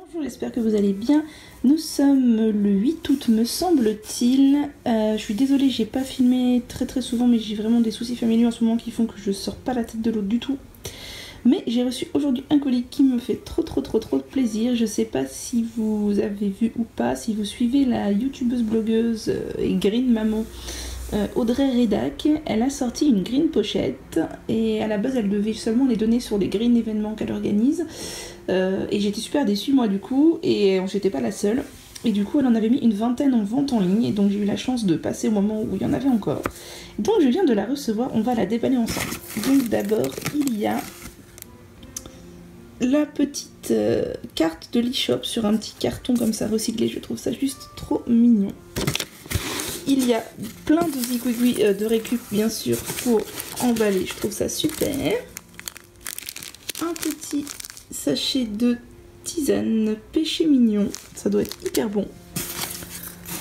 Bonjour, j'espère que vous allez bien. Nous sommes le 8 août me semble-t-il. Je suis désolée, j'ai pas filmé très souvent, mais j'ai vraiment des soucis familiaux en ce moment qui font que je sors pas la tête de l'eau du tout. Mais j'ai reçu aujourd'hui un colis qui me fait trop de plaisir. Je sais pas si vous avez vu ou pas, si vous suivez la youtubeuse blogueuse et green maman Audrey Redac. Elle a sorti une green pochette et à la base elle devait seulement les donner sur les green événements qu'elle organise. Et j'étais super déçue moi du coup, et j'étais pas la seule. Et du coup elle en avait mis une vingtaine en vente en ligne, et donc j'ai eu la chance de passer au moment où il y en avait encore. Donc je viens de la recevoir, on va la déballer ensemble. Donc d'abord il y a la petite carte de l'e-shop sur un petit carton comme ça recyclé, je trouve ça juste trop mignon. Il y a plein de zigouigouis de récup bien sûr pour emballer, je trouve ça super. Un petit sachet de tisane péché mignon, ça doit être hyper bon.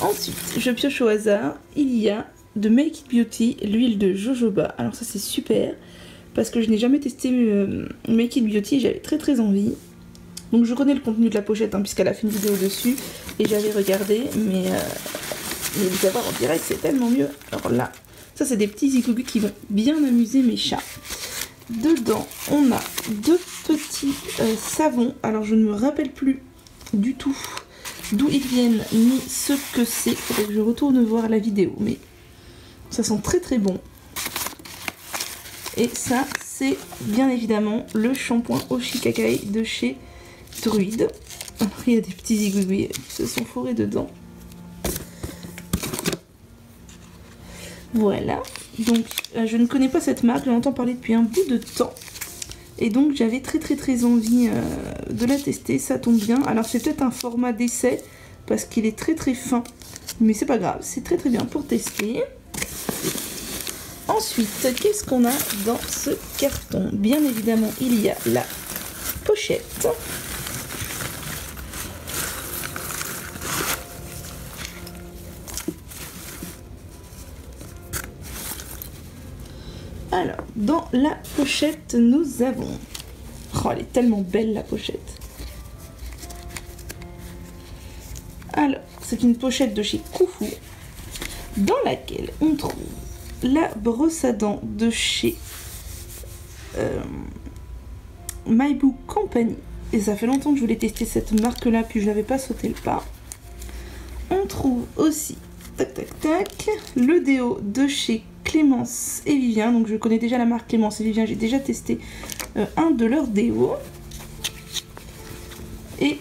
Ensuite, je pioche au hasard, il y a de Make It Beauty, l'huile de jojoba. Alors ça c'est super, parce que je n'ai jamais testé Make It Beauty et j'avais très envie. Donc je connais le contenu de la pochette hein, puisqu'elle a fait une vidéo dessus et j'avais regardé, mais vous savoir en direct c'est tellement mieux. Alors là, ça c'est des petits zigouigouis qui vont bien amuser mes chats. Dedans, on a deux petits savons. Alors je ne me rappelle plus du tout d'où ils viennent ni ce que c'est. Il faudrait que je retourne voir la vidéo, mais ça sent très bon. Et ça, c'est bien évidemment le shampoing Oshikakai de chez Druid. Alors, il y a des petits zigouigouis qui se sont fourrés dedans. Voilà. Donc, je ne connais pas cette marque, j'en entends parler depuis un bout de temps. Et donc, j'avais très envie de la tester, ça tombe bien. Alors, c'est peut-être un format d'essai, parce qu'il est très fin. Mais c'est pas grave, c'est très bien pour tester. Ensuite, qu'est-ce qu'on a dans ce carton? Bien évidemment, il y a la pochette. Alors, dans la pochette, nous avons... Oh, elle est tellement belle, la pochette. Alors, c'est une pochette de chez Koufou, dans laquelle on trouve la brosse à dents de chez My Boo Company. Et ça fait longtemps que je voulais tester cette marque-là, puis je n'avais pas sauté le pas. On trouve aussi, le déo de chez Clémence et Vivien. Donc je connais déjà la marque Clémence et Vivien, j'ai déjà testé un de leurs déos. Et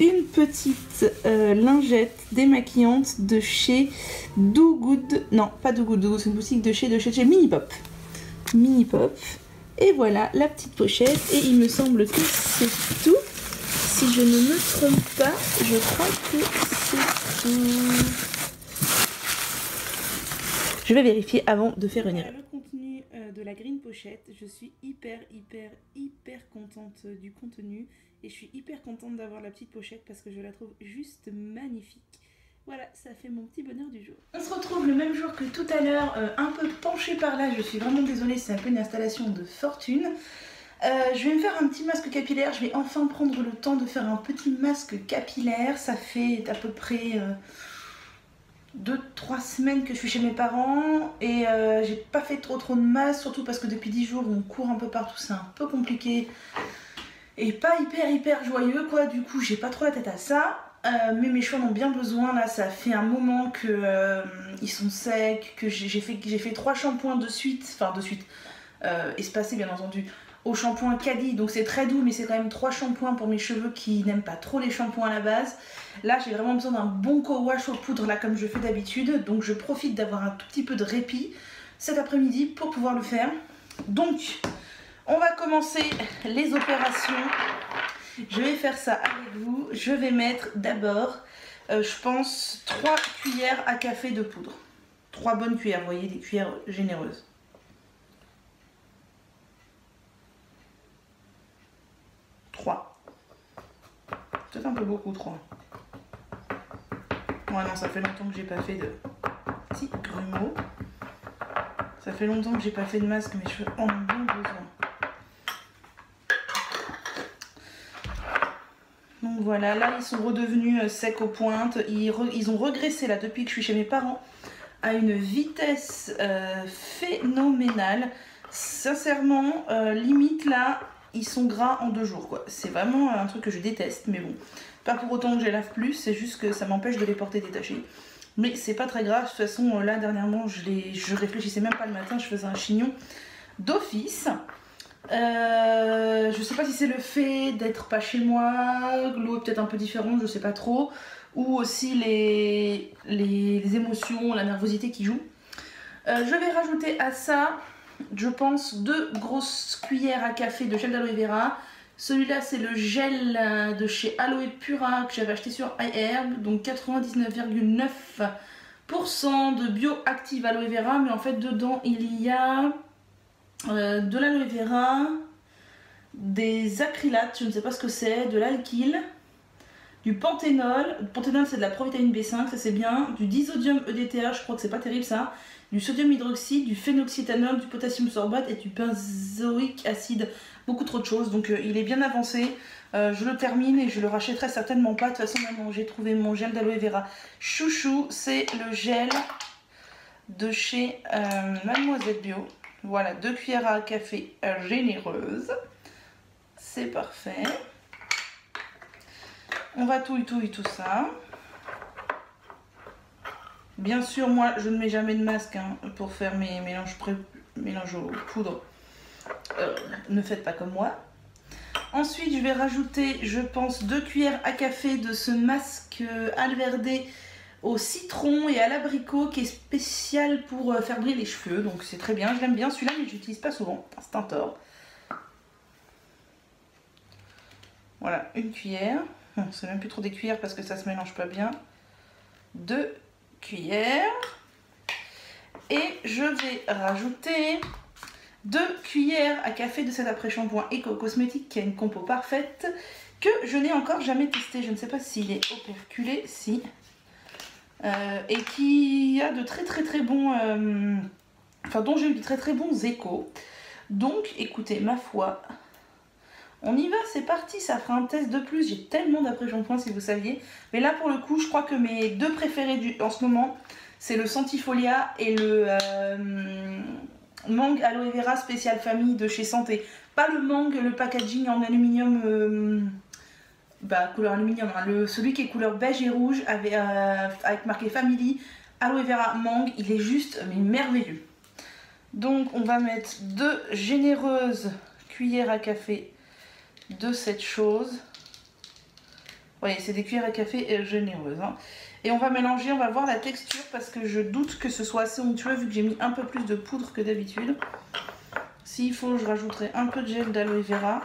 une petite lingette démaquillante de chez Do Good. Non, pas Do Good, c'est une boutique de chez Mini Pop. Mini Pop. Et voilà la petite pochette. Et il me semble que c'est tout. Si je ne me trompe pas, je crois que c'est tout. Je vais vérifier avant de faire une erreur. Le contenu de la green pochette, je suis hyper contente du contenu. Et je suis hyper contente d'avoir la petite pochette parce que je la trouve juste magnifique. Voilà, ça fait mon petit bonheur du jour. On se retrouve le même jour que tout à l'heure, un peu penchée par là. Je suis vraiment désolée, c'est un peu une installation de fortune. Je vais me faire un petit masque capillaire. Je vais enfin prendre le temps de faire un petit masque capillaire. Ça fait à peu près 2-3 semaines que je suis chez mes parents. Et j'ai pas fait trop de masques, surtout parce que depuis 10 jours on court un peu partout, c'est un peu compliqué. Et pas hyper joyeux quoi, du coup j'ai pas trop la tête à ça. Mais mes cheveux en ont bien besoin, là ça fait un moment que ils sont secs, que j'ai fait 3 shampoings de suite, espacés bien entendu, au shampoing Caddy, donc c'est très doux mais c'est quand même 3 shampoings pour mes cheveux qui n'aiment pas trop les shampoings à la base. Là j'ai vraiment besoin d'un bon co-wash aux poudres là comme je fais d'habitude, donc je profite d'avoir un tout petit peu de répit cet après-midi pour pouvoir le faire. Donc on va commencer les opérations. Je vais faire ça avec vous. Je vais mettre d'abord, je pense, 3 cuillères à café de poudre. 3 bonnes cuillères, vous voyez, des cuillères généreuses. Peut-être un peu beaucoup, 3. Ouais, non, ça fait longtemps que j'ai pas fait de petits grumeaux. Ça fait longtemps que j'ai pas fait de masque, mes cheveux en ont bien besoin. Voilà, là ils sont redevenus secs aux pointes. Ils ont régressé là depuis que je suis chez mes parents à une vitesse phénoménale. Sincèrement, limite là, ils sont gras en 2 jours quoi. C'est vraiment un truc que je déteste, mais bon. Pas pour autant que je les lave plus, c'est juste que ça m'empêche de les porter détachés. Mais c'est pas très grave, de toute façon là dernièrement je réfléchissais même pas le matin, je faisais un chignon d'office. Je sais pas si c'est le fait d'être pas chez moi, l'eau est peut-être un peu différente, je sais pas trop, ou aussi les émotions, la nervosité qui joue. Je vais rajouter à ça, je pense, 2 grosses cuillères à café de gel d'aloe vera. Celui-là c'est le gel de chez Aloe Pura que j'avais acheté sur iHerb, donc 99,9% de bioactive aloe vera, mais en fait dedans il y a de l'aloe vera, des acrylates, je ne sais pas ce que c'est, de l'alkyle, du panthénol. Le panthénol c'est de la provitamine B5, ça c'est bien, du disodium EDTA, je crois que c'est pas terrible ça, du sodium hydroxyde, du phénoxyéthanol, du potassium sorbate et du benzoïque acide, beaucoup trop de choses, donc il est bien avancé. Je le termine et je le rachèterai certainement pas. De toute façon maintenant j'ai trouvé mon gel d'aloe vera chouchou, c'est le gel de chez Mademoiselle Bio. Voilà, 2 cuillères à café généreuses. C'est parfait. On va tout ça. Bien sûr, moi, je ne mets jamais de masque hein, pour faire mes mélanges aux poudres. Ne faites pas comme moi. Ensuite, je vais rajouter, je pense, 2 cuillères à café de ce masque Alverde au citron et à l'abricot qui est spécial pour faire briller les cheveux. Donc c'est très bien, je l'aime bien celui-là, mais je l'utilise pas souvent. C'est un tort. Voilà, 1 cuillère. C'est même plus trop des cuillères parce que ça se mélange pas bien. 2 cuillères. Et je vais rajouter 2 cuillères à café de cet après-shampoing Eco Cosmétique qui a une compo parfaite que je n'ai encore jamais testé. Je ne sais pas s'il est operculé, si. Et qui a de très bons... enfin, dont j'ai eu de très bons échos. Donc, écoutez, ma foi... On y va, c'est parti, ça fera un test de plus. J'ai tellement d'après-shampoing si vous saviez. Mais là pour le coup, je crois que mes 2 préférés en ce moment, c'est le Sentifolia et le Mangue Aloe Vera spécial famille de chez Santé. Pas le Mangue, le packaging en aluminium, couleur aluminium, hein, celui qui est couleur beige et rouge avec marqué Family. Aloe Vera Mangue, il est juste mais merveilleux. Donc on va mettre 2 généreuses cuillères à café de cette chose. Vous voyez, c'est des cuillères à café généreuses. Hein. Et on va mélanger, on va voir la texture parce que je doute que ce soit assez onctueux vu que j'ai mis un peu plus de poudre que d'habitude. S'il faut, je rajouterai un peu de gel d'aloe vera.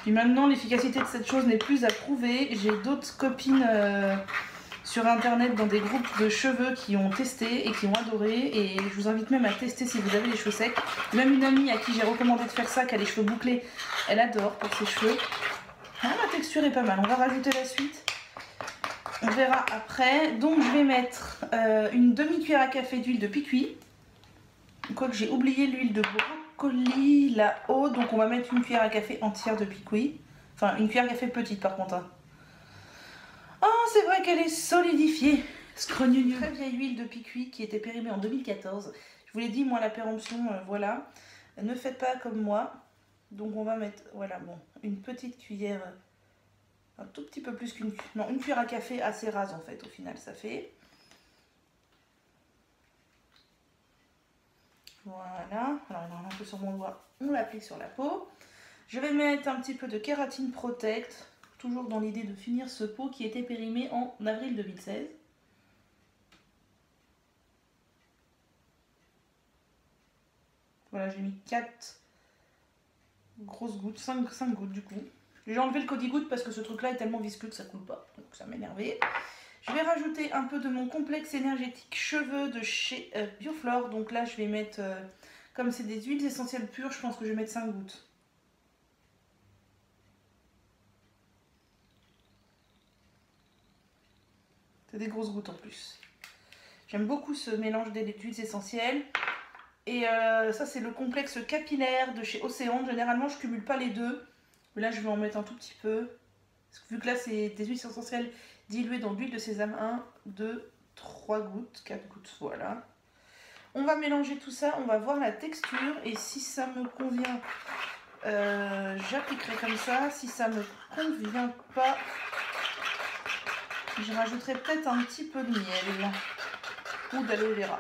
Puis maintenant, l'efficacité de cette chose n'est plus à prouver. J'ai d'autres copines sur internet dans des groupes de cheveux qui ont testé et qui ont adoré, et je vous invite même à tester si vous avez les cheveux secs. Même une amie à qui j'ai recommandé de faire ça, qui a les cheveux bouclés, elle adore pour ses cheveux. Ah, la texture est pas mal, on va rajouter la suite, on verra après. Donc je vais mettre une demi-cuillère à café d'huile de piquis, quoique j'ai oublié l'huile de brocoli là-haut, donc on va mettre 1 cuillère à café entière de piquis, enfin 1 cuillère à café petite par contre hein. Oh, c'est vrai qu'elle est solidifiée. Scrogneux. Très vieille huile de piquis qui était périmée en 2014. Je vous l'ai dit, moi, la péremption, voilà. Ne faites pas comme moi. Donc, on va mettre, voilà, bon, une petite cuillère, un tout petit peu plus qu'une... Non, 1 cuillère à café assez rase, en fait, au final, ça fait. Voilà. Alors, il en a un peu sur mon doigt. On l'applique sur la peau. Je vais mettre un petit peu de Kératine Protect. Toujours dans l'idée de finir ce pot qui était périmé en avril 2016. Voilà, j'ai mis 4 grosses gouttes, 5 gouttes du coup. J'ai enlevé le Codi-Goutte parce que ce truc là est tellement visqueux que ça coule pas, donc ça m'énervait. Je vais rajouter un peu de mon complexe énergétique cheveux de chez Bioflore. Donc là je vais mettre, comme c'est des huiles essentielles pures, je pense que je vais mettre 5 gouttes. C'est des grosses gouttes en plus. J'aime beaucoup ce mélange d'huiles essentielles. Et ça, c'est le complexe capillaire de chez Océan. Généralement, je cumule pas les deux. Mais là, je vais en mettre un tout petit peu. Parce que vu que là, c'est des huiles essentielles diluées dans de l'huile de sésame. 1, 2, 3 gouttes, 4 gouttes, voilà. On va mélanger tout ça, on va voir la texture. Et si ça me convient, j'appliquerai comme ça. Si ça me convient pas, je rajouterai peut-être un petit peu de miel ou d'aloe vera.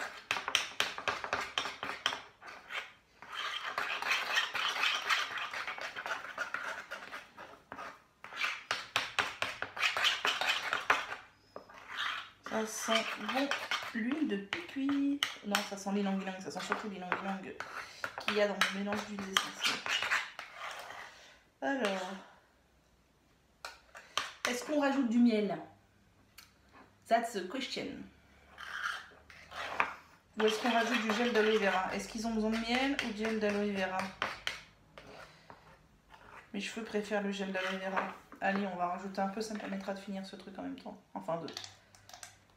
Ça sent bon l'huile de cuit. Non, ça sent l'ylang-ylang, ça sent surtout l'ylang-ylang qu'il y a dans le mélange d'huiles essentielles. Alors, est-ce qu'on rajoute du miel? That's the question. Ou est-ce qu'on rajoute du gel d'aloe vera? Est-ce qu'ils ont besoin de miel ou de gel d'aloe vera? Mes cheveux préfèrent le gel d'aloe vera. Allez, on va rajouter un peu, ça me permettra de finir ce truc en même temps. Enfin,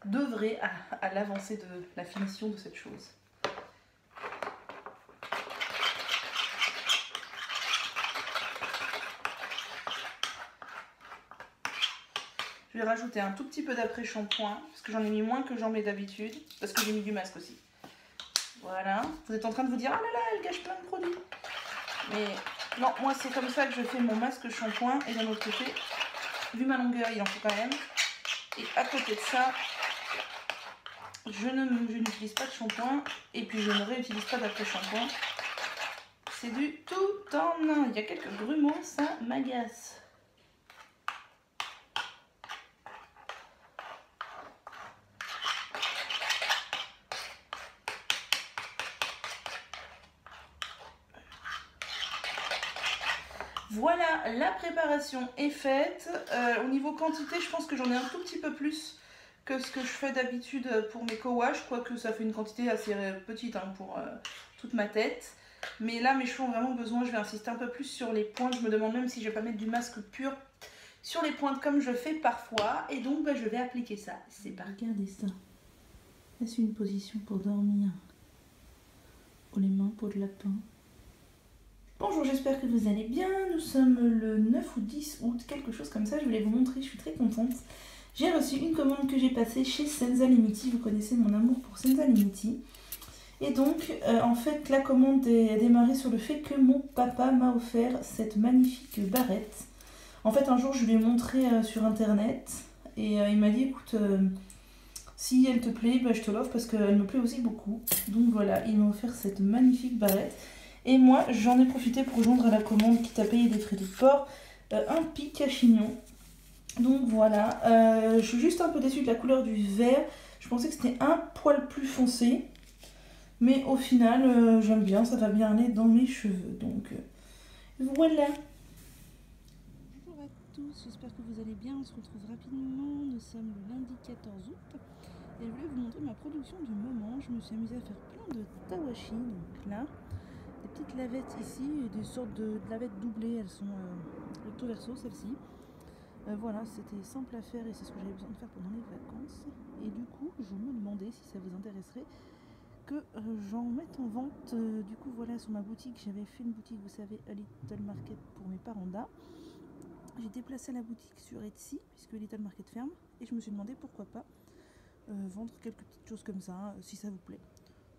d'œuvrer à l'avancée de la finition de cette chose. Je vais rajouter un tout petit peu d'après-shampoing, parce que j'en ai mis moins que j'en mets d'habitude, parce que j'ai mis du masque aussi. Voilà, vous êtes en train de vous dire, ah là là, elle gâche plein de produits. Mais non, moi c'est comme ça que je fais mon masque shampoing, et d'un autre côté, vu ma longueur, il en faut quand même. Et à côté de ça, je n'utilise pas de shampoing, et puis je ne réutilise pas d'après-shampoing. C'est du tout en un. Il y a quelques grumeaux, ça m'agace. Voilà, la préparation est faite. Au niveau quantité, je pense que j'en ai un tout petit peu plus que ce que je fais d'habitude pour mes co-wash, quoique ça fait une quantité assez petite hein, pour toute ma tête. Mais là, mes cheveux ont vraiment besoin, je vais insister un peu plus sur les pointes. Je me demande même si je vais pas mettre du masque pur sur les pointes comme je fais parfois. Et donc, bah, je vais appliquer ça. C'est parti. Regardez ça. Est-ce une position pour dormir? Oh, les mains, peau de lapin. Bonjour, j'espère que vous allez bien. Nous sommes le 9 ou 10 août, quelque chose comme ça. Je voulais vous montrer, je suis très contente. J'ai reçu une commande que j'ai passée chez Senza Limiti. Vous connaissez mon amour pour Senza Limiti. Et donc, en fait, la commande a démarré sur le fait que mon papa m'a offert cette magnifique barrette. En fait, un jour, je lui ai montré sur internet et il m'a dit, écoute, si elle te plaît, bah, je te l'offre parce qu'elle me plaît aussi beaucoup. Donc voilà, il m'a offert cette magnifique barrette. Et moi, j'en ai profité pour joindre à la commande, quitte à payer des frais de port, un pic à chignon. Donc voilà, je suis juste un peu déçue de la couleur du vert. Je pensais que c'était un poil plus foncé. Mais au final, j'aime bien, ça va bien aller dans mes cheveux. Donc voilà. Bonjour à tous, j'espère que vous allez bien. On se retrouve rapidement. Nous sommes le lundi 14 août. Et je voulais vous montrer ma production du moment. Je me suis amusée à faire plein de tawashi. Donc là, des petites lavettes ici, et des sortes de lavettes doublées. Elles sont recto verso, celles-ci. Voilà, c'était simple à faire et c'est ce que j'avais besoin de faire pendant les vacances. Et du coup, je me demandais si ça vous intéresserait que j'en mette en vente. Du coup, voilà, sur ma boutique, j'avais fait une boutique, vous savez, A Little Market pour mes parandas. J'ai déplacé la boutique sur Etsy, puisque Little Market ferme, et je me suis demandé pourquoi pas vendre quelques petites choses comme ça, si ça vous plaît.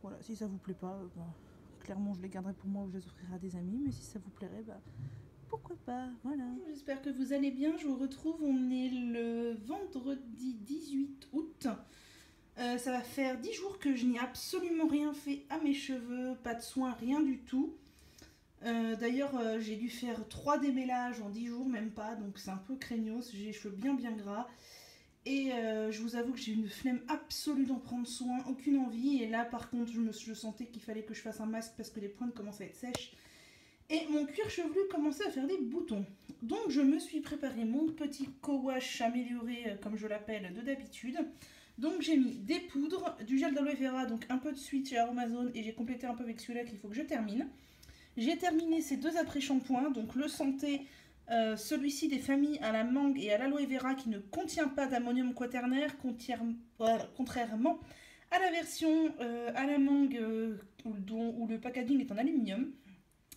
Voilà, si ça vous plaît pas, bah, clairement je les garderai pour moi ou je les offrirai à des amis, mais si ça vous plairait, bah pourquoi pas, voilà. J'espère que vous allez bien, je vous retrouve, on est le vendredi 18 août. Ça va faire 10 jours que je n'ai absolument rien fait à mes cheveux, pas de soins, rien du tout. D'ailleurs, j'ai dû faire 3 démêlages en 10 jours, même pas, donc c'est un peu craignos, j'ai les cheveux bien gras. Et je vous avoue que j'ai une flemme absolue d'en prendre soin, aucune envie. Et là, par contre, je sentais qu'il fallait que je fasse un masque parce que les pointes commencent à être sèches. Et mon cuir chevelu commençait à faire des boutons. Donc je me suis préparé mon petit co-wash amélioré, comme je l'appelle de d'habitude. Donc j'ai mis des poudres, du gel d'aloe vera, donc un peu de switch chez Aromazone, et j'ai complété un peu avec celui-là qu'il faut que je termine. J'ai terminé ces deux après-shampoings, donc le Santé, celui-ci des familles à la mangue et à l'aloe vera qui ne contient pas d'ammonium quaternaire, contrairement à la version à la mangue où le packaging est en aluminium.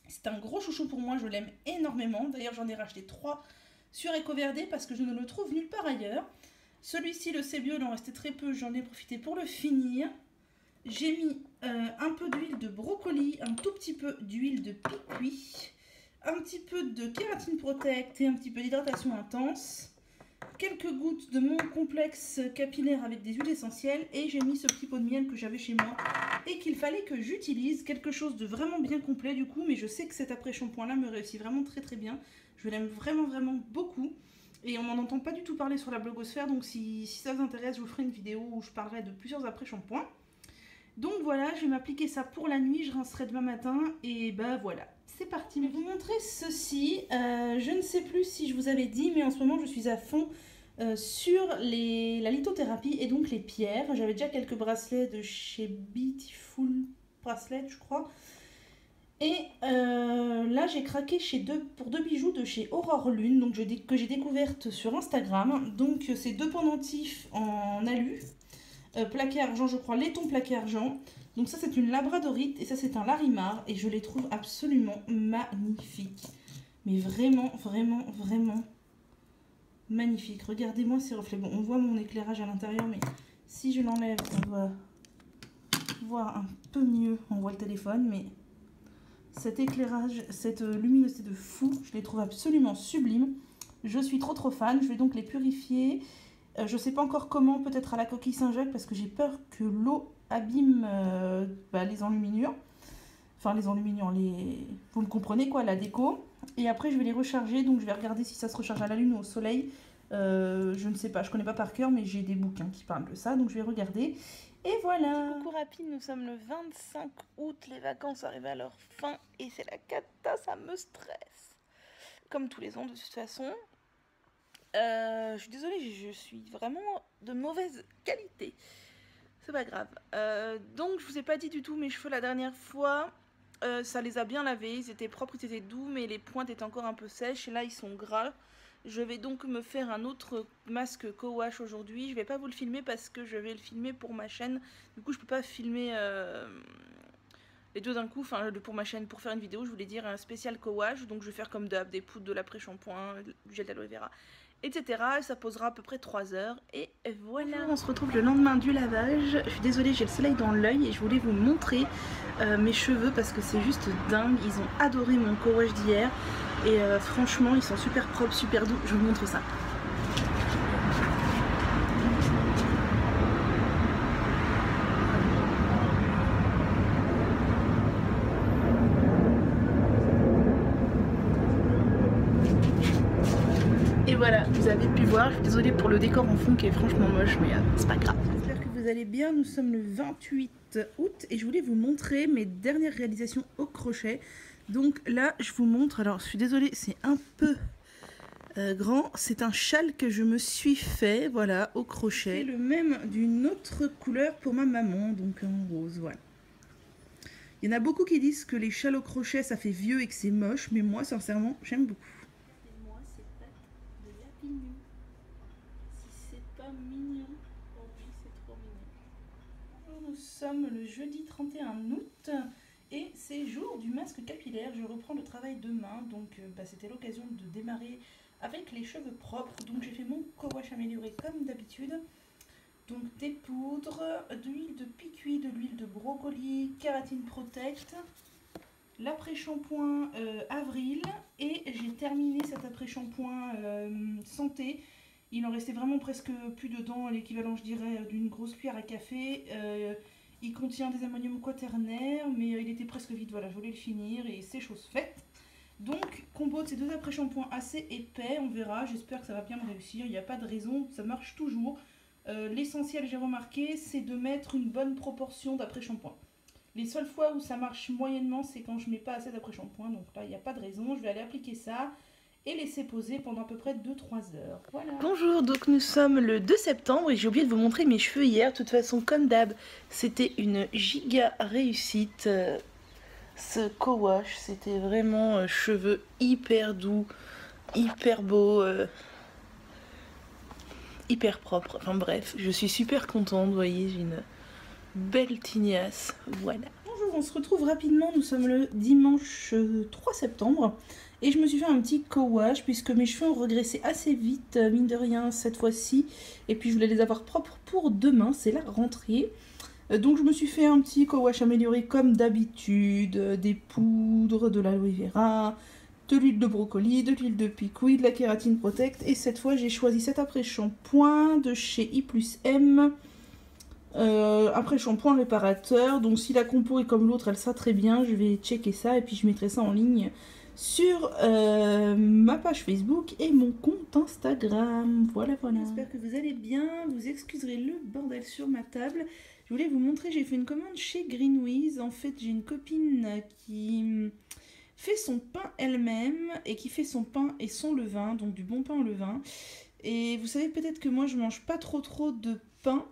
C'est un gros chouchou pour moi, je l'aime énormément. D'ailleurs, j'en ai racheté 3 sur EcoVerde parce que je ne le trouve nulle part ailleurs. Celui-ci, le C'est Bio, il en restait très peu, j'en ai profité pour le finir. J'ai mis un peu d'huile de brocoli, un tout petit peu d'huile de piquis, un petit peu de kératine protect et un petit peu d'hydratation intense. Quelques gouttes de mon complexe capillaire avec des huiles essentielles et j'ai mis ce petit pot de miel que j'avais chez moi et qu'il fallait que j'utilise, quelque chose de vraiment bien complet du coup, mais je sais que cet après-shampoing là me réussit vraiment très bien, je l'aime vraiment beaucoup et on n'en entend pas du tout parler sur la blogosphère, donc si ça vous intéresse je vous ferai une vidéo où je parlerai de plusieurs après-shampoings. Donc voilà, je vais m'appliquer ça pour la nuit, je rincerai demain matin et bah voilà. C'est parti. Je vais vous montrer ceci. Je ne sais plus si je vous avais dit, mais en ce moment je suis à fond sur la lithothérapie et donc les pierres. J'avais déjà quelques bracelets de chez Beautiful Bracelet, je crois. Et là j'ai craqué pour 2 bijoux de chez Aurore Lune, donc que j'ai découvertes sur Instagram. Donc c'est 2 pendentifs en alu, plaqué argent, je crois, laiton plaqué argent. Donc ça c'est une labradorite et ça c'est un larimar et je les trouve absolument magnifiques. Mais vraiment magnifiques. Regardez-moi ces reflets. Bon, on voit mon éclairage à l'intérieur, mais si je l'enlève, on va voir un peu mieux. On voit le téléphone, mais cet éclairage, cette luminosité de fou, je les trouve absolument sublimes. Je suis trop fan. Je vais donc les purifier. Je sais pas encore comment, peut-être à la coquille Saint-Jacques parce que j'ai peur que l'eau abîme les enluminures. Enfin les enluminures, vous me comprenez quoi, la déco. Et après je vais les recharger, donc je vais regarder si ça se recharge à la lune ou au soleil. Je ne sais pas, je connais pas par cœur, mais j'ai des bouquins qui parlent de ça, donc je vais regarder. Et voilà. Coucou rapide, nous sommes le 25 août, les vacances arrivent à leur fin et c'est la cata, ça me stresse. Comme tous les ans de toute façon. Je suis désolée, je suis vraiment de mauvaise qualité. C'est pas grave. Donc je vous ai pas dit du tout mes cheveux la dernière fois. Ça les a bien lavés, ils étaient propres, ils étaient doux, mais les pointes étaient encore un peu sèches. Et là ils sont gras. Je vais donc me faire un autre masque co-wash aujourd'hui. Je vais pas vous le filmer parce que je vais le filmer pour ma chaîne. Du coup je peux pas filmer les deux d'un coup. Enfin pour ma chaîne, pour faire une vidéo, je voulais dire un spécial co-wash. Donc je vais faire comme d'hab, des poudres de l'après-shampoing, du gel d'aloe vera, etc. Et ça posera à peu près 3 heures. Et voilà. On se retrouve le lendemain du lavage. Je suis désolée, j'ai le soleil dans l'œil et je voulais vous montrer mes cheveux parce que c'est juste dingue. Ils ont adoré mon co-wash d'hier. Et franchement, ils sont super propres, super doux. Je vous montre ça. Et voilà, vous avez pu voir, je suis désolée pour le décor en fond qui est franchement moche, mais c'est pas grave. J'espère que vous allez bien, nous sommes le 28 août et je voulais vous montrer mes dernières réalisations au crochet. Donc là, je vous montre, alors je suis désolée, c'est un peu grand, c'est un châle que je me suis fait, voilà, au crochet. Le même d'une autre couleur pour ma maman, donc en rose, voilà. Il y en a beaucoup qui disent que les châles au crochet ça fait vieux et que c'est moche, mais moi sincèrement j'aime beaucoup. Moi c'est pas de la pignon. Si c'est pas mignon, oh oui c'est trop mignon. Nous sommes le jeudi 31 août et c'est jour du masque capillaire. Je reprends le travail demain, donc c'était l'occasion de démarrer avec les cheveux propres. Donc j'ai fait mon co-wash amélioré comme d'habitude. Donc des poudres, d'huile de piquis, de l'huile de brocoli, kératine protect, l'après-shampoing Avril et j'ai terminé cet après-shampoing santé. Il en restait vraiment presque plus dedans, l'équivalent je dirais d'une grosse cuillère à café. Il contient des ammonium quaternaire mais il était presque vide, voilà je voulais le finir et c'est chose faite. Donc combo de ces deux après-shampoings assez épais, on verra, j'espère que ça va bien me réussir, il n'y a pas de raison, ça marche toujours. L'essentiel, j'ai remarqué, c'est de mettre une bonne proportion d'après-shampoing. Les seules fois où ça marche moyennement, c'est quand je mets pas assez d'après-shampoing. Donc là, il n'y a pas de raison. Je vais aller appliquer ça et laisser poser pendant à peu près 2-3 heures. Voilà. Bonjour, donc nous sommes le 2 septembre et j'ai oublié de vous montrer mes cheveux hier. De toute façon, comme d'hab, c'était une giga réussite. Ce co-wash, c'était vraiment cheveux hyper doux, hyper beaux. Hyper propre, enfin bref, je suis super contente, vous voyez, j'ai belle tignasse, voilà. Bonjour, on se retrouve rapidement, nous sommes le dimanche 3 septembre. Et je me suis fait un petit co-wash puisque mes cheveux ont régressé assez vite, mine de rien, cette fois-ci. Et puis je voulais les avoir propres pour demain, c'est la rentrée. Donc je me suis fait un petit co-wash amélioré comme d'habitude, des poudres, de l'aloe vera, de l'huile de brocoli, de l'huile de picoui, de la kératine protect. Et cette fois j'ai choisi cet après-shampoing de chez I+M. Après-shampoing réparateur. Donc si la compo est comme l'autre, elle sera très bien. Je vais checker ça et puis je mettrai ça en ligne sur ma page Facebook et mon compte Instagram. Voilà, voilà. J'espère que vous allez bien. Vous excuserez le bordel sur ma table. Je voulais vous montrer, j'ai fait une commande chez Greenwiz. En fait, j'ai une copine qui fait son pain elle-même et qui fait son pain et son levain, donc du bon pain au levain. Et vous savez peut-être que moi, je mange pas trop de pain.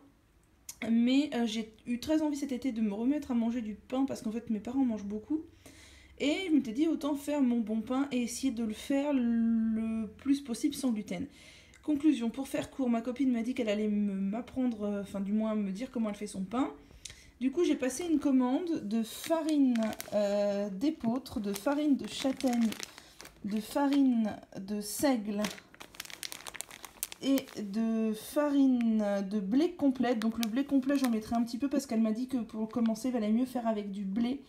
Mais j'ai eu très envie cet été de me remettre à manger du pain parce qu'en fait mes parents mangent beaucoup. Et je m'étais dit autant faire mon bon pain et essayer de le faire le plus possible sans gluten. Conclusion, pour faire court, ma copine m'a dit qu'elle allait m'apprendre, enfin du moins me dire comment elle fait son pain. Du coup j'ai passé une commande de farine d'épeautre, de farine de châtaigne, de farine de seigle et de farine de blé complète. Donc le blé complet j'en mettrai un petit peu parce qu'elle m'a dit que pour commencer il valait mieux faire avec du blé,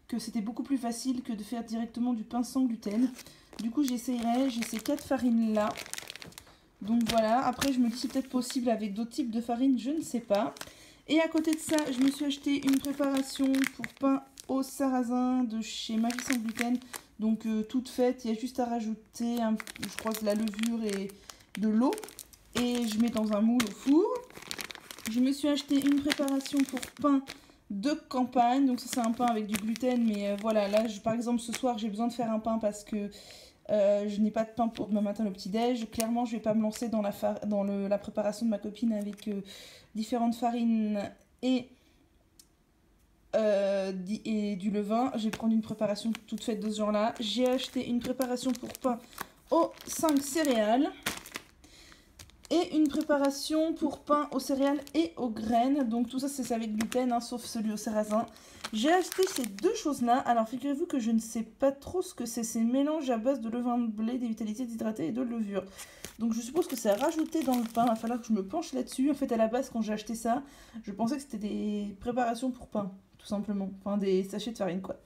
que c'était beaucoup plus facile que de faire directement du pain sans gluten. Du coup j'essayerai, j'ai ces 4 farines là. Donc voilà, après je me dis c'est peut-être possible avec d'autres types de farine, je ne sais pas. Et à côté de ça, je me suis acheté une préparation pour pain au sarrasin de chez Ma Vie Sans Gluten. Donc toute faite, il y a juste à rajouter, je crois que de la levure et de l'eau. Et je mets dans un moule au four. Je me suis acheté une préparation pour pain de campagne. Donc ça c'est un pain avec du gluten. Mais voilà, là par exemple ce soir j'ai besoin de faire un pain parce que je n'ai pas de pain pour demain matin le petit-déj. Clairement je ne vais pas me lancer dans la préparation de ma copine avec différentes farines et du levain. Je vais prendre une préparation toute faite de ce genre là. J'ai acheté une préparation pour pain aux 5 céréales. Et une préparation pour pain aux céréales et aux graines. Donc tout ça c'est avec gluten, hein, sauf celui au sarrasin. J'ai acheté ces deux choses-là. Alors figurez-vous que je ne sais pas trop ce que c'est. C'est un mélange à base de levain de blé, des vitalités déshydratés et de levure. Donc je suppose que c'est à rajouter dans le pain. Il va falloir que je me penche là-dessus. En fait à la base quand j'ai acheté ça, je pensais que c'était des préparations pour pain, tout simplement. Enfin des sachets de farine quoi.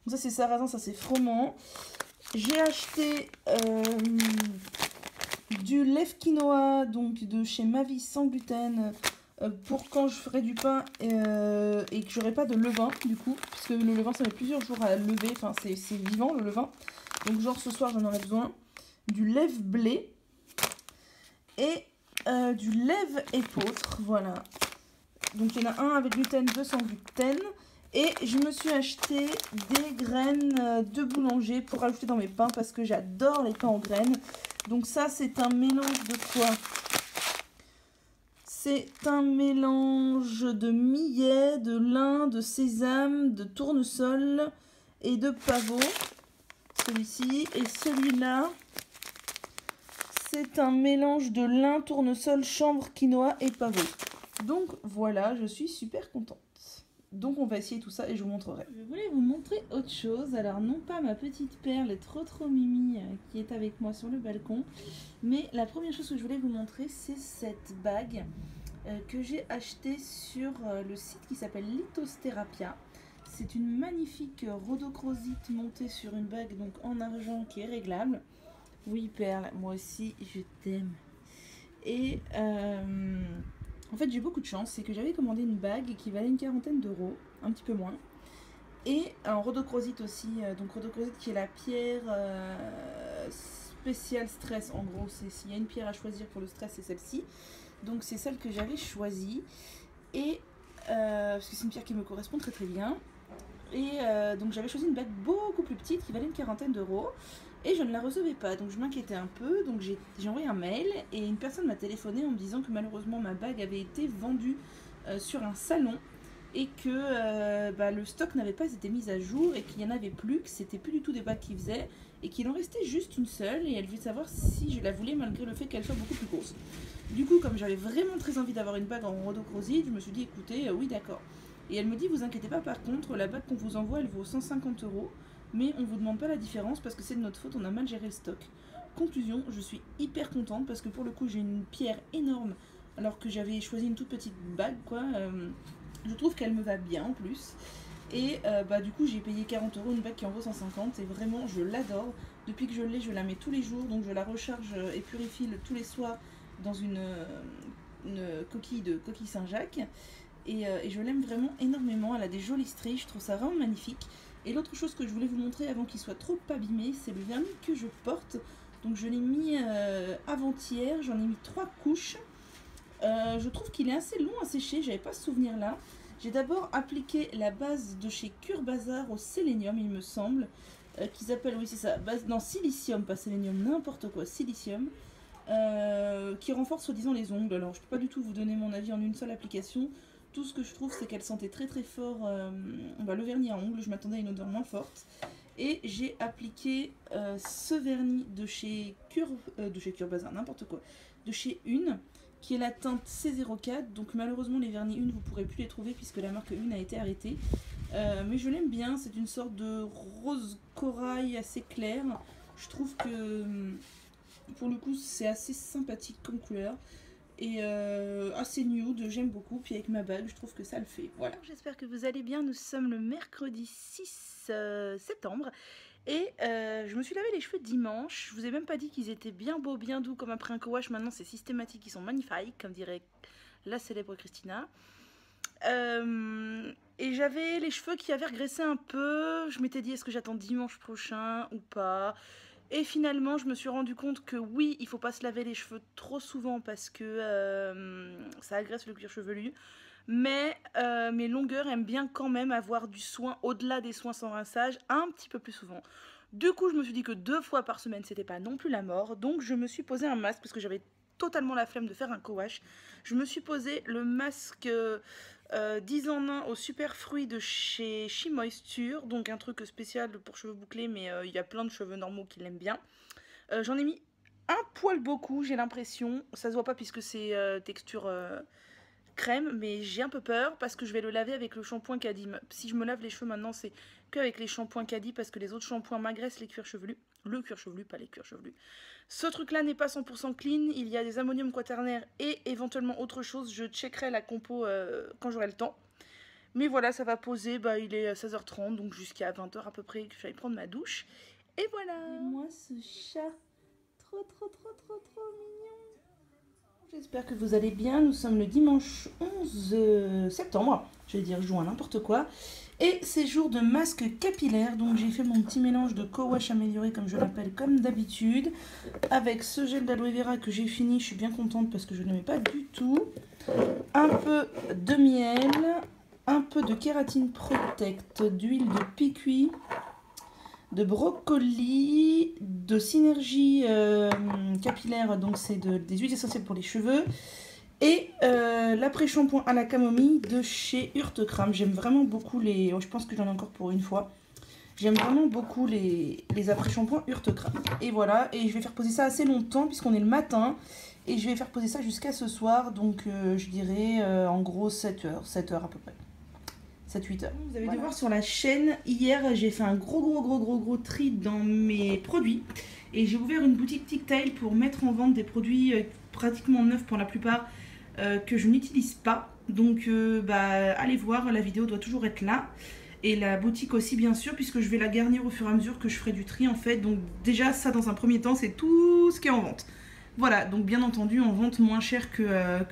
Donc ça c'est sarrasin, ça c'est froment. J'ai acheté... du lait quinoa, donc de chez Ma Vie Sans Gluten, pour quand je ferai du pain et que j'aurai pas de levain du coup, puisque le levain ça met plusieurs jours à lever, enfin c'est vivant le levain, donc genre ce soir j'en aurai besoin. Du lait blé et du lait épeautre, voilà. Donc il y en a un avec gluten, deux sans gluten. Et je me suis acheté des graines de boulanger pour rajouter dans mes pains parce que j'adore les pains en graines. Donc ça c'est un mélange de quoi? C'est un mélange de millet, de lin, de sésame, de tournesol et de pavot. Celui-ci. Et celui-là, c'est un mélange de lin, tournesol, chanvre, quinoa et pavot. Donc voilà, je suis super contente. Donc on va essayer tout ça et je vous montrerai. Je voulais vous montrer autre chose. Alors non pas ma petite perle trop mimi qui est avec moi sur le balcon. Mais la première chose que je voulais vous montrer c'est cette bague que j'ai achetée sur le site qui s'appelle Lithostherapia. C'est une magnifique rhodochrosite montée sur une bague donc en argent qui est réglable. Oui perle, moi aussi je t'aime. Et... en fait j'ai beaucoup de chance, c'est que j'avais commandé une bague qui valait une quarantaine d'euros, un petit peu moins. Et en rhodochrosite aussi, donc rhodochrosite qui est la pierre spéciale stress. En gros, s'il y a une pierre à choisir pour le stress, c'est celle-ci. Donc c'est celle que j'avais choisie. Et parce que c'est une pierre qui me correspond très bien. Et donc j'avais choisi une bague beaucoup plus petite qui valait une quarantaine d'euros. Et je ne la recevais pas, donc je m'inquiétais un peu, donc j'ai envoyé un mail et une personne m'a téléphoné en me disant que malheureusement ma bague avait été vendue sur un salon et que le stock n'avait pas été mis à jour et qu'il n'y en avait plus, que c'était plus du tout des bagues qui faisaient et qu'il en restait juste une seule et elle voulait savoir si je la voulais malgré le fait qu'elle soit beaucoup plus grosse. Du coup, comme j'avais vraiment très envie d'avoir une bague en rhodochrosite, je me suis dit écoutez, oui d'accord. Et elle me dit vous inquiétez pas, par contre la bague qu'on vous envoie elle vaut 150 €, mais on vous demande pas la différence parce que c'est de notre faute, on a mal géré le stock. Conclusion, je suis hyper contente parce que pour le coup j'ai une pierre énorme alors que j'avais choisi une toute petite bague quoi. Je trouve qu'elle me va bien en plus. Et du coup j'ai payé 40 € une bague qui en vaut 150 et vraiment je l'adore. Depuis que je l'ai, je la mets tous les jours, donc je la recharge et purifie tous les soirs dans une coquille de coquille Saint-Jacques. Et je l'aime vraiment énormément, elle a des jolies stries, je trouve ça vraiment magnifique. Et l'autre chose que je voulais vous montrer avant qu'il soit trop abîmé, c'est le vernis que je porte. Donc je l'ai mis avant-hier, j'en ai mis 3 couches. Je trouve qu'il est assez long à sécher, j'avais pas ce souvenir là. J'ai d'abord appliqué la base de chez Cure Bazar au sélénium, il me semble, qu'ils appellent, oui c'est ça, base, non silicium, pas sélénium, n'importe quoi, silicium, qui renforce soi-disant les ongles. Alors je peux pas du tout vous donner mon avis en une seule application. Tout ce que je trouve c'est qu'elle sentait très très fort le vernis à ongles, je m'attendais à une odeur moins forte. Et j'ai appliqué ce vernis de chez Cure Bazar, n'importe quoi, de chez Une, qui est la teinte C04, donc malheureusement les vernis Une vous pourrez plus les trouver puisque la marque Une a été arrêtée. Mais je l'aime bien, c'est une sorte de rose corail assez clair. Je trouve que pour le coup c'est assez sympathique comme couleur. Et assez nude, j'aime beaucoup, puis avec ma bague je trouve que ça le fait, voilà. J'espère que vous allez bien, nous sommes le mercredi 6 septembre et je me suis lavé les cheveux dimanche. Je vous ai même pas dit qu'ils étaient bien beaux, bien doux comme après un co-wash. Maintenant c'est systématique, ils sont magnifiques comme dirait la célèbre Christina. Et j'avais les cheveux qui avaient régressé un peu. Je m'étais dit est-ce que j'attends dimanche prochain ou pas. Et finalement, je me suis rendu compte que oui, il faut pas se laver les cheveux trop souvent parce que ça agresse le cuir chevelu. Mais mes longueurs aiment bien quand même avoir du soin au-delà des soins sans rinçage un petit peu plus souvent. Du coup, je me suis dit que 2 fois par semaine, c'était pas non plus la mort. Donc, je me suis posé un masque parce que j'avais totalement la flemme de faire un co-wash. Je me suis posé le masque 10 en 1 au super fruit de chez Moisture, donc un truc spécial pour cheveux bouclés, mais il y a plein de cheveux normaux qui l'aiment bien. J'en ai mis un poil beaucoup, j'ai l'impression, ça se voit pas puisque c'est texture crème, mais j'ai un peu peur parce que je vais le laver avec le shampoing Caddy. Si je me lave les cheveux maintenant, c'est qu'avec les shampoings Caddy parce que les autres shampoings m'agressent les cuirs chevelus. Le cuir chevelu, pas les cuirs chevelus. Ce truc-là n'est pas 100% clean. Il y a des ammoniums quaternaires et éventuellement autre chose. Je checkerai la compo quand j'aurai le temps. Mais voilà, ça va poser. Il est 16h30, donc jusqu'à 20h à peu près que j'aille prendre ma douche. Et voilà. Et moi, ce chat. Trop mignon. J'espère que vous allez bien. Nous sommes le dimanche 11 septembre. Je vais dire juin, n'importe quoi. Et c'est jour de masque capillaire, donc j'ai fait mon petit mélange de co-wash amélioré comme je l'appelle comme d'habitude. Avec ce gel d'aloe vera que j'ai fini, je suis bien contente parce que je ne l'aimais pas du tout. Un peu de miel, un peu de kératine protect, d'huile de picuit, de brocoli, de synergie capillaire, donc c'est des huiles essentielles pour les cheveux. Et l'après-shampoing à la camomille de chez Urtekram. J'aime vraiment beaucoup les... je pense que j'en ai encore pour une fois. J'aime vraiment beaucoup les après-shampoings Urtekram. Et voilà, et je vais faire poser ça assez longtemps puisqu'on est le matin. Et je vais faire poser ça jusqu'à ce soir. Donc je dirais en gros 7 heures à peu près. 7-8 heures. Vous avez dû voir sur la chaîne, hier j'ai fait un gros tri dans mes produits. Et j'ai ouvert une boutique TikTok pour mettre en vente des produits pratiquement neufs pour la plupart. Que je n'utilise pas, donc allez voir, la vidéo doit toujours être là et la boutique aussi bien sûr puisque je vais la garnir au fur et à mesure que je ferai du tri en fait. Donc déjà ça dans un premier temps c'est tout ce qui est en vente, voilà. Donc bien entendu en vente moins cher que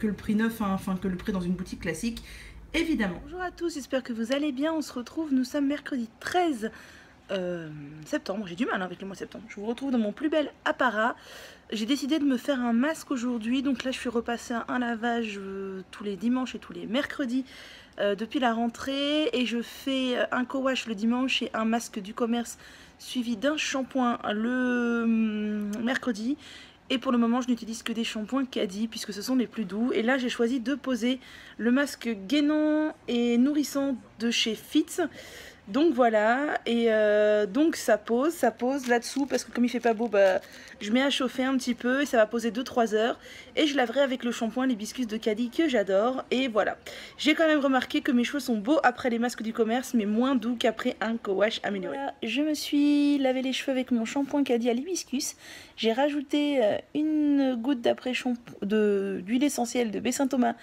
le prix neuf, hein, enfin que le prix dans une boutique classique évidemment. Bonjour à tous, j'espère que vous allez bien. On se retrouve, nous sommes mercredi 13 septembre, j'ai du mal avec le mois de septembre. Je vous retrouve dans mon plus bel apparat. J'ai décidé de me faire un masque aujourd'hui, donc là je suis repassée à un lavage tous les dimanches et tous les mercredis depuis la rentrée, et je fais un co-wash le dimanche et un masque du commerce suivi d'un shampoing le mercredi. Et pour le moment, je n'utilise que des shampoings Caddy puisque ce sont les plus doux. Et là, j'ai choisi de poser le masque gainant et nourrissant de chez Fitz. Donc voilà, et donc ça pose là-dessous parce que comme il fait pas beau, bah, je mets à chauffer un petit peu et ça va poser 2-3 heures. Et je laverai avec le shampoing l'hibiscus de Caddy que j'adore. Et voilà, j'ai quand même remarqué que mes cheveux sont beaux après les masques du commerce mais moins doux qu'après un co-wash amélioré. Voilà, je me suis lavé les cheveux avec mon shampoing Caddy à l'hibiscus. J'ai rajouté une goutte d'huile essentielle de baie Saint-Thomas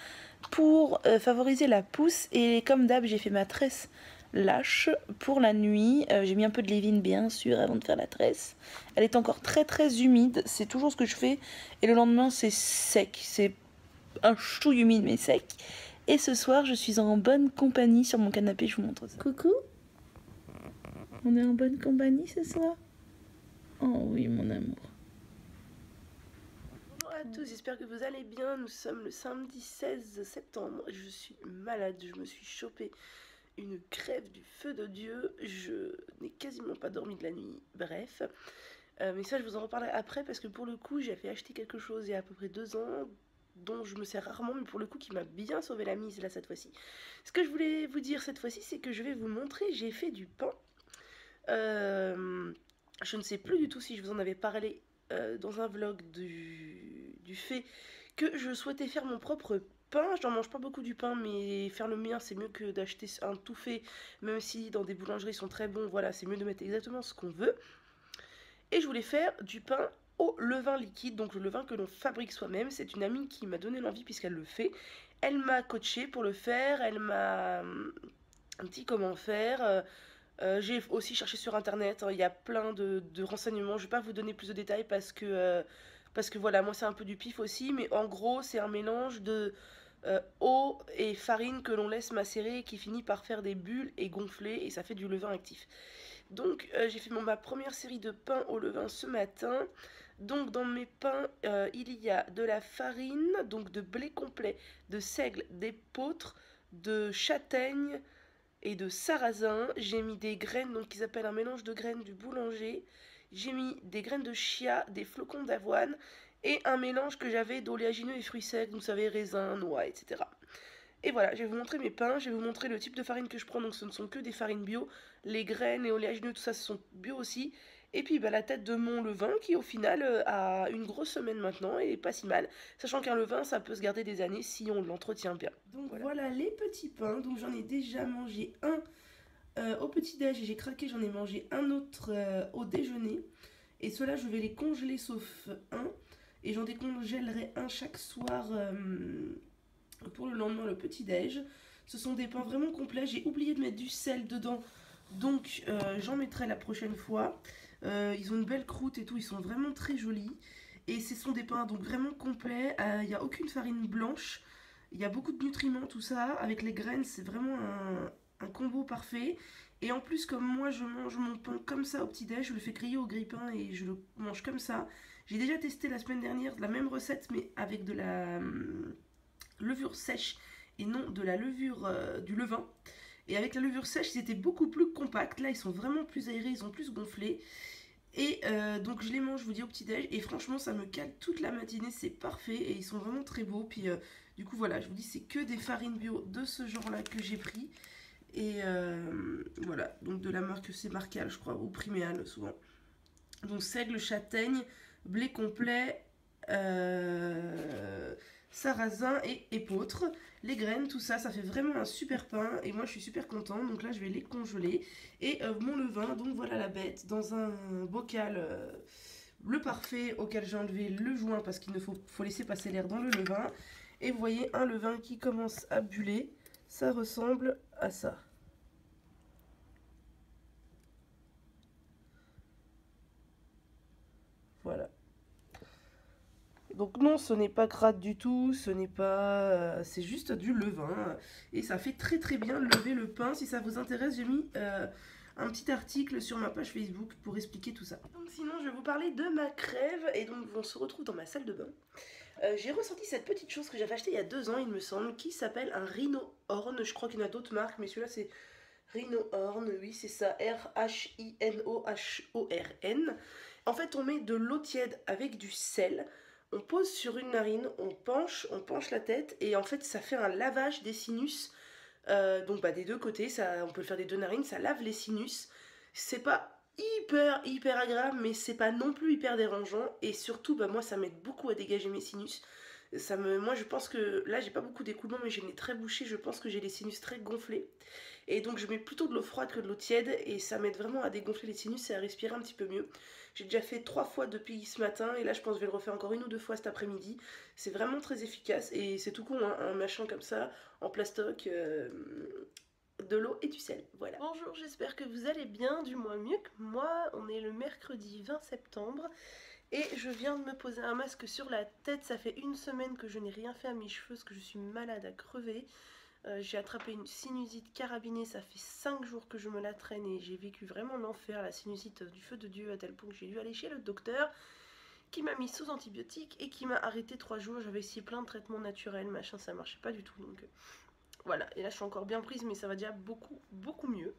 pour favoriser la pousse. Et comme d'hab, j'ai fait ma tresse lâche pour la nuit. J'ai mis un peu de leave-in bien sûr avant de faire la tresse. Elle est encore très humide, c'est toujours ce que je fais. Et le lendemain c'est sec, c'est un chou humide mais sec. Et ce soir je suis en bonne compagnie sur mon canapé, je vous montre ça. Coucou, on est en bonne compagnie ce soir? Oh oui mon amour. Bonjour à tous, j'espère que vous allez bien. Nous sommes le samedi 16 septembre. Je suis malade, je me suis chopée une crève du feu de Dieu, je n'ai quasiment pas dormi de la nuit, bref. Mais ça je vous en reparlerai après parce que pour le coup j'avais acheté quelque chose il y a à peu près 2 ans dont je me sers rarement mais pour le coup qui m'a bien sauvé la mise là cette fois-ci. Ce que je voulais vous dire cette fois-ci c'est que je vais vous montrer, j'ai fait du pain. Je ne sais plus du tout si je vous en avais parlé dans un vlog du fait que je souhaitais faire mon propre pain. Je n'en mange pas beaucoup du pain, mais faire le mien c'est mieux que d'acheter un tout fait, même si dans des boulangeries ils sont très bons. Voilà, c'est mieux de mettre exactement ce qu'on veut. Et je voulais faire du pain au levain liquide, donc le levain que l'on fabrique soi-même. C'est une amie qui m'a donné l'envie puisqu'elle le fait. Elle m'a coaché pour le faire, elle m'a dit comment faire. J'ai aussi cherché sur internet, hein, il y a plein de renseignements. Je vais pas vous donner plus de détails parce que voilà, moi c'est un peu du pif aussi, mais en gros c'est un mélange de eau et farine que l'on laisse macérer et qui finit par faire des bulles et gonfler et ça fait du levain actif. Donc j'ai fait ma première série de pains au levain ce matin. Donc dans mes pains il y a de la farine, donc de blé complet, de seigle, d'épeautre, de châtaigne et de sarrasin. J'ai mis des graines, donc qu'ils appellent un mélange de graines du boulanger. J'ai mis des graines de chia, des flocons d'avoine et un mélange que j'avais d'oléagineux et fruits secs, vous savez, raisins, noix, etc. Et voilà, je vais vous montrer mes pains, je vais vous montrer le type de farine que je prends, donc ce ne sont que des farines bio. Les graines et oléagineux, tout ça, ce sont bio aussi. Et puis la tête de mon levain qui au final a une grosse semaine maintenant et pas si mal. Sachant qu'un levain ça peut se garder des années si on l'entretient bien. Donc voilà les petits pains, donc j'en ai déjà mangé un au petit déj et j'ai craqué, j'en ai mangé un autre au déjeuner. Et ceux-là je vais les congeler sauf un. Et j'en décongèlerai un chaque soir pour le lendemain le petit déj. Ce sont des pains vraiment complets, j'ai oublié de mettre du sel dedans. Donc j'en mettrai la prochaine fois. Ils ont une belle croûte et tout, ils sont vraiment très jolis. Et ce sont des pains donc vraiment complets. Il n'y a aucune farine blanche. Il y a beaucoup de nutriments, tout ça. Avec les graines, c'est vraiment un combo parfait. Et en plus, comme moi je mange mon pain comme ça au petit-déj, je le fais griller au grille-pain et je le mange comme ça. J'ai déjà testé la semaine dernière la même recette, mais avec de la levure sèche et non de la levure du levain. Et avec la levure sèche, ils étaient beaucoup plus compacts. Là, ils sont vraiment plus aérés, ils ont plus gonflé. Et donc, je les mange, je vous dis, au petit-déj. Et franchement, ça me cale toute la matinée, c'est parfait. Et ils sont vraiment très beaux. Puis, du coup, voilà, je vous dis, c'est que des farines bio de ce genre-là que j'ai pris. Et voilà, donc de la marque, c'est Marcal, je crois, ou Priméal, souvent. Donc, seigle, châtaigne, blé complet, sarrasin et épeautre, les graines, tout ça, ça fait vraiment un super pain et moi je suis super contente. Donc là je vais les congeler et mon levain, donc voilà la bête dans un bocal le parfait auquel j'ai enlevé le joint parce qu'il ne faut laisser passer l'air dans le levain. Et vous voyez un levain qui commence à buller, ça ressemble à ça. Voilà. Donc non, ce n'est pas crade du tout, ce n'est pas... c'est juste du levain. Et ça fait très bien lever le pain. Si ça vous intéresse, j'ai mis un petit article sur ma page Facebook pour expliquer tout ça. Donc sinon, je vais vous parler de ma crève. Et donc, on se retrouve dans ma salle de bain. J'ai ressorti cette petite chose que j'avais achetée il y a 2 ans, il me semble, qui s'appelle un Rhino Horn. Je crois qu'il y en a d'autres marques, mais celui-là, c'est Rhino Horn. Oui, c'est ça, R-H-I-N-O-H-O-R-N. En fait, on met de l'eau tiède avec du sel, on pose sur une narine, on penche la tête et en fait ça fait un lavage des sinus. Donc bah, des deux côtés, ça, on peut le faire des deux narines, ça lave les sinus. C'est pas hyper agréable, mais c'est pas non plus hyper dérangeant. Et surtout, bah, moi ça m'aide beaucoup à dégager mes sinus. Moi je pense que là j'ai pas beaucoup d'écoulements, mais j'ai le nez très bouché, je pense que j'ai les sinus très gonflés. Et donc je mets plutôt de l'eau froide que de l'eau tiède et ça m'aide vraiment à dégonfler les sinus et à respirer un petit peu mieux. J'ai déjà fait 3 fois depuis ce matin et là je pense que je vais le refaire encore 1 ou 2 fois cet après-midi. C'est vraiment très efficace et c'est tout con, hein, un machin comme ça en plastoc. De l'eau et du sel, voilà. Bonjour, j'espère que vous allez bien, du moins mieux que moi. On est le mercredi 20 septembre et je viens de me poser un masque sur la tête. Ça fait 1 semaine que je n'ai rien fait à mes cheveux parce que je suis malade à crever. J'ai attrapé une sinusite carabinée, ça fait 5 jours que je me la traîne et j'ai vécu vraiment l'enfer, la sinusite du feu de Dieu, à tel point que j'ai dû aller chez le docteur qui m'a mis sous antibiotiques et qui m'a arrêté 3 jours. J'avais essayé plein de traitements naturels, machin, ça marchait pas du tout, donc voilà. Et là je suis encore bien prise, mais ça va déjà beaucoup mieux.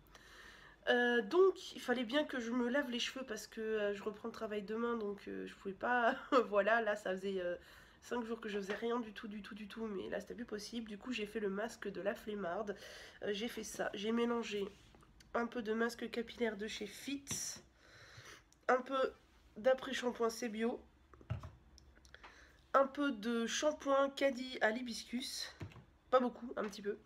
Donc il fallait bien que je me lave les cheveux parce que je reprends le travail demain, donc je pouvais pas. Voilà, là ça faisait 5 jours que je faisais rien du tout, mais là c'était plus possible. Du coup j'ai fait le masque de la flemmarde. J'ai fait ça, j'ai mélangé un peu de masque capillaire de chez Fitz, un peu d'après-shampoing Sebio, un peu de shampoing Caddy à l'hibiscus, pas beaucoup, un petit peu.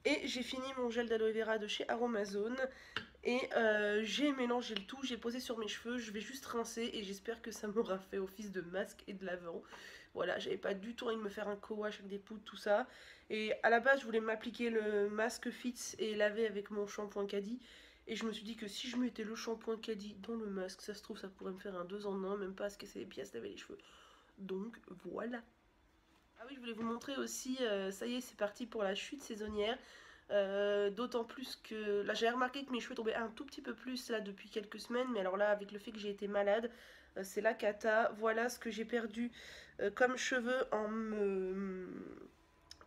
Et j'ai fini mon gel d'aloe vera de chez Aromazone. Et j'ai mélangé le tout, j'ai posé sur mes cheveux, je vais juste rincer et j'espère que ça m'aura fait office de masque et de lavant. Voilà, j'avais pas du tout envie de me faire un co-wash avec des poudres, tout ça. Et à la base, je voulais m'appliquer le masque Fitz et laver avec mon shampoing Caddy. Et je me suis dit que si je mettais le shampoing Caddy dans le masque, ça se trouve, ça pourrait me faire un 2 en 1, même pas à se casser les pieds, à se laver les cheveux. Donc voilà. Ah oui, je voulais vous montrer aussi, ça y est, c'est parti pour la chute saisonnière. D'autant plus que là j'avais remarqué que mes cheveux tombaient un tout petit peu plus là depuis quelques semaines, mais alors là avec le fait que j'ai été malade, c'est la cata. Voilà ce que j'ai perdu comme cheveux en me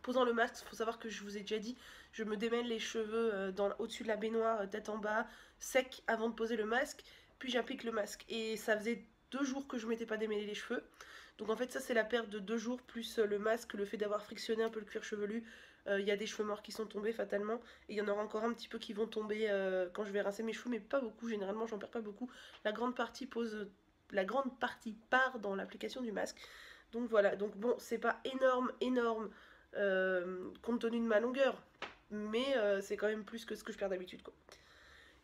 posant le masque. Il faut savoir que je vous ai déjà dit, je me démêle les cheveux au-dessus de la baignoire, tête en bas, sec avant de poser le masque, puis j'applique le masque. Et ça faisait 2 jours que je m'étais pas démêlé les cheveux. Donc en fait ça c'est la perte de 2 jours plus le masque, le fait d'avoir frictionné un peu le cuir chevelu. Il y a des cheveux morts qui sont tombés fatalement. Et il y en aura encore un petit peu qui vont tomber quand je vais rincer mes cheveux, mais pas beaucoup, généralement j'en perds pas beaucoup. La grande partie part dans l'application du masque. Donc voilà, donc bon c'est pas énorme compte tenu de ma longueur. Mais c'est quand même plus que ce que je perds d'habitude quoi.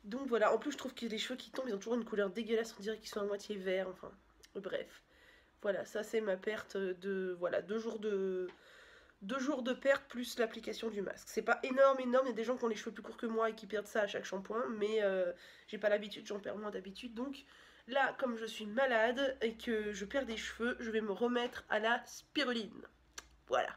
Donc voilà, en plus je trouve que les cheveux qui tombent ils ont toujours une couleur dégueulasse, on dirait qu'ils sont à moitié verts, enfin bref. Voilà, ça c'est ma perte de, voilà, 2 jours de perte plus l'application du masque. C'est pas énorme, il y a des gens qui ont les cheveux plus courts que moi et qui perdent ça à chaque shampoing, mais j'ai pas l'habitude, j'en perds moins d'habitude, donc là, comme je suis malade et que je perds des cheveux, je vais me remettre à la spiruline. Voilà.